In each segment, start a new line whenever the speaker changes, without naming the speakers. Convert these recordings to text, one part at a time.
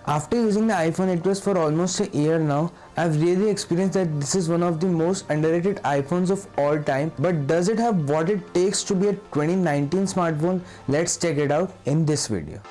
After using the iPhone 8 Plus for almost a year now, I've really experienced that this is one of the most underrated iPhones of all time. But does it have what it takes to be a 2019 smartphone? Let's check it out in this video.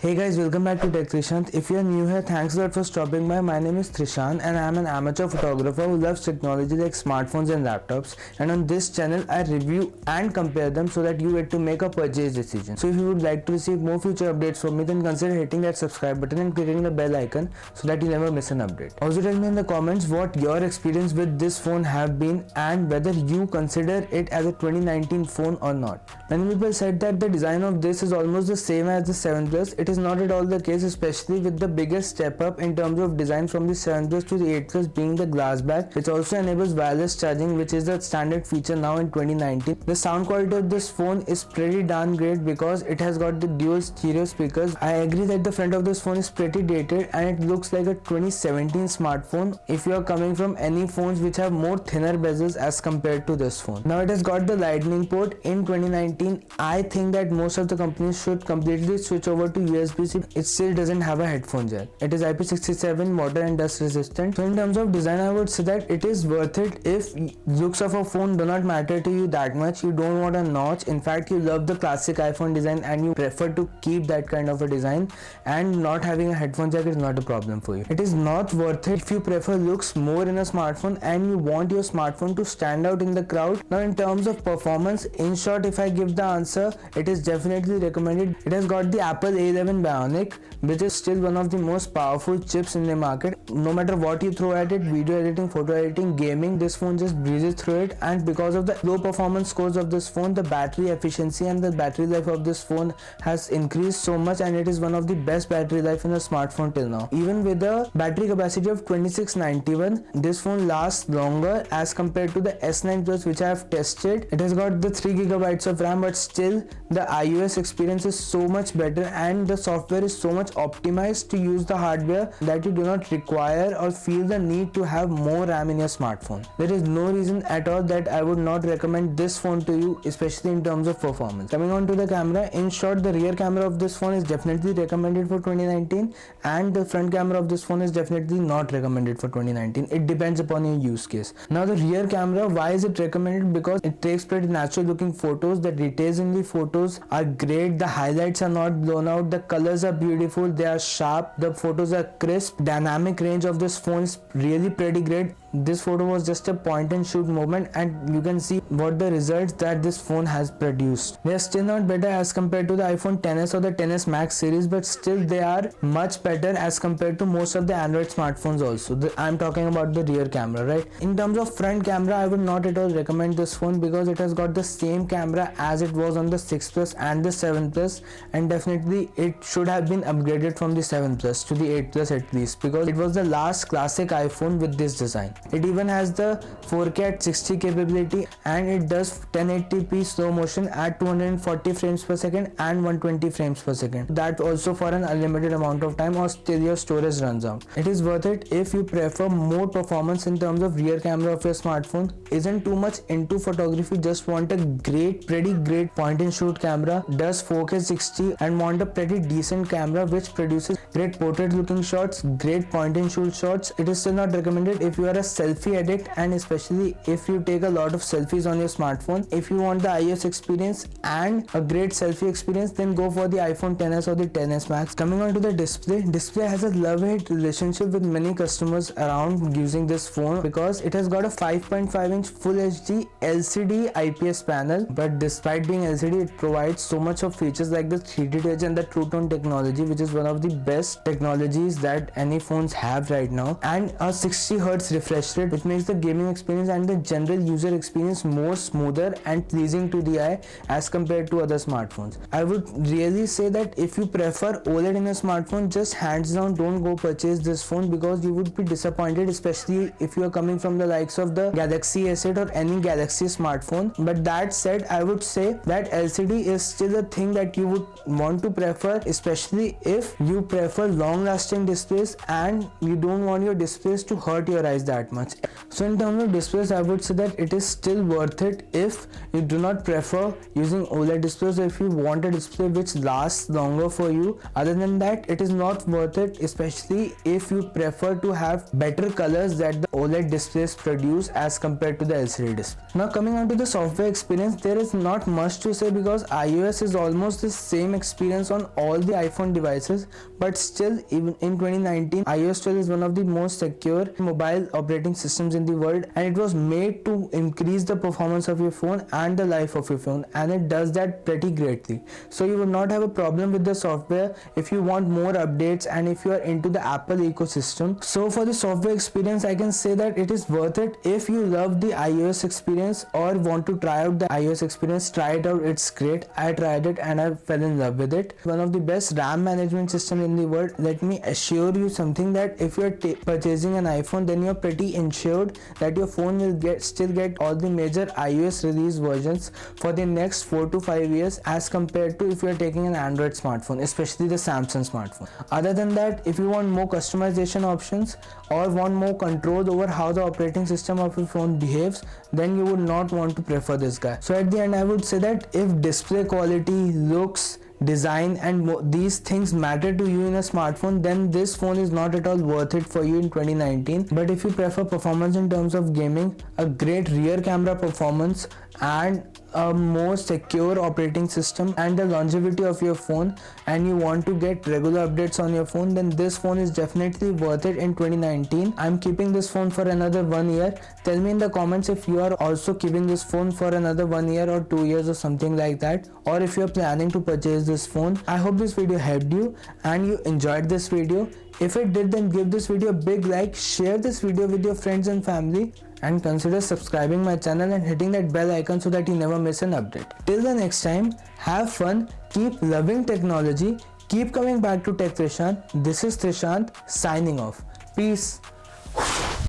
Hey guys, welcome back to Tech Trishant. If you are new here, thanks a lot for stopping by. My name is Trishant and I am an amateur photographer who loves technology like smartphones and laptops. And on this channel, I review and compare them so that you get to make a purchase decision. So if you would like to receive more future updates from me, then consider hitting that subscribe button and clicking the bell icon so that you never miss an update. Also tell me in the comments what your experience with this phone have been and whether you consider it as a 2019 phone or not. Many people said that the design of this is almost the same as the 7 Plus. It is not at all the case, especially with the biggest step up in terms of design from the 7 Plus to the 8 Plus being the glass back, which also enables wireless charging, which is the standard feature now in 2019. The sound quality of this phone is pretty darn great because it has got the dual stereo speakers. I agree that the front of this phone is pretty dated and it looks like a 2017 smartphone if you are coming from any phones which have more thinner bezels as compared to this phone. Now it has got the lightning port in 2019. I think that most of the companies should completely switch over to USB-C. It still doesn't have a headphone jack. It is IP67 water and dust resistant. So in terms of design, I would say that it is worth it if looks of a phone do not matter to you that much. You don't want a notch. In fact, you love the classic iPhone design and you prefer to keep that kind of a design, and not having a headphone jack is not a problem for you. It is not worth it if you prefer looks more in a smartphone and you want your smartphone to stand out in the crowd. Now in terms of performance, in short, if I give the answer, it is definitely recommended. It has got the Apple A11 Bionic, which is still one of the most powerful chips in the market. No matter what you throw at it, video editing, photo editing, gaming, this phone just breezes through it. And because of the low performance scores of this phone, the battery efficiency and the battery life of this phone has increased so much, and it is one of the best battery life in a smartphone till now. Even with a battery capacity of 2691, this phone lasts longer as compared to the S9 Plus, which I have tested. It has got the 3 GB of RAM, but still the iOS experience is so much better and the software is so much optimized to use the hardware that you do not require or feel the need to have more RAM in your smartphone. There is no reason at all that I would not recommend this phone to you, especially in terms of performance. Coming on to the camera, in short, the rear camera of this phone is definitely recommended for 2019 and the front camera of this phone is definitely not recommended for 2019. It depends upon your use case. Now the rear camera, why is it recommended? Because it takes pretty natural looking photos. The details in the photos are great. The highlights are not blown out. The colors are beautiful. They are sharp. The photos are crisp. Dynamic range of this phone is really pretty great. This photo was just a point and shoot moment and you can see what the results that this phone has produced. They are still not better as compared to the iPhone XS or the XS Max series, but still they are much better as compared to most of the Android smartphones also. I'm talking about the rear camera, right? In terms of front camera, I would not at all recommend this phone because it has got the same camera as it was on the 6 Plus and the 7 Plus, and definitely it should have been upgraded from the 7 Plus to the 8 Plus at least, because it was the last classic iPhone with this design. It even has the 4K at 60 capability and it does 1080p slow motion at 240 frames per second and 120 frames per second. That also for an unlimited amount of time or till your storage runs out. It is worth it if you prefer more performance in terms of rear camera of your smartphone, isn't too much into photography, just want a pretty great point and shoot camera, does 4K 60 and want a pretty decent camera which produces great portrait looking shots, great point and shoot shots. It is still not recommended if you are a selfie addict and especially if you take a lot of selfies on your smartphone. If you want the iOS experience and a great selfie experience, then go for the iPhone XS or the XS Max. Coming on to the display has a love-hate relationship with many customers around using this phone because it has got a 5.5-inch Full HD LCD IPS panel, but despite being LCD, it provides so much of features like the 3D Touch and the True Tone technology, which is one of the best technologies that any phones have right now, and a 60Hz refresh rate, which makes the gaming experience and the general user experience more smoother and pleasing to the eye as compared to other smartphones. I would really say that if you prefer OLED in a smartphone, just hands down don't go purchase this phone because you would be disappointed, especially if you are coming from the likes of the Galaxy S8 or any Galaxy smartphone. But that said, I would say that LCD is still a thing that you would want to prefer, especially if you prefer long lasting displays and you don't want your displays to hurt your eyes that that much. So in terms of displays, I would say that it is still worth it if you do not prefer using OLED displays, or if you want a display which lasts longer for you. Other than that, it is not worth it, especially if you prefer to have better colors that the OLED displays produce as compared to the LCD display. Now coming on to the software experience, there is not much to say because iOS is almost the same experience on all the iPhone devices, but still, even in 2019, iOS 12 is one of the most secure mobile operating systems in the world, and it was made to increase the performance of your phone and the life of your phone, and it does that pretty greatly. So you will not have a problem with the software if you want more updates and if you are into the Apple ecosystem. So for the software experience, I can say that it is worth it. If you love the iOS experience or want to try out the iOS experience, try it out. It's great. I tried it and I fell in love with it. One of the best RAM management system in the world. Let me assure you something, that if you're purchasing an iPhone, then you're pretty ensured that your phone will still get all the major iOS release versions for the next 4 to 5 years, as compared to if you're taking an Android smartphone, especially the Samsung smartphone. Other than that, if you want more customization options or want more control over how the operating system of your phone behaves, then you would not want to prefer this guy. So at the end, I would say that if display quality, looks, design and these things matter to you in a smartphone, then this phone is not at all worth it for you in 2019. But if you prefer performance in terms of gaming, a great rear camera performance and a more secure operating system and the longevity of your phone, and you want to get regular updates on your phone, then this phone is definitely worth it in 2019. I'm keeping this phone for another 1 year. Tell me in the comments if you are also keeping this phone for another 1 year or 2 years or something like that, or if you're planning to purchase this phone. I hope this video helped you and you enjoyed this video. If it did, then give this video a big like, share this video with your friends and family, and consider subscribing my channel and hitting that bell icon so that you never miss an update. Till the next time, have fun, keep loving technology, keep coming back to Tech Trishant. This is Trishant signing off. Peace.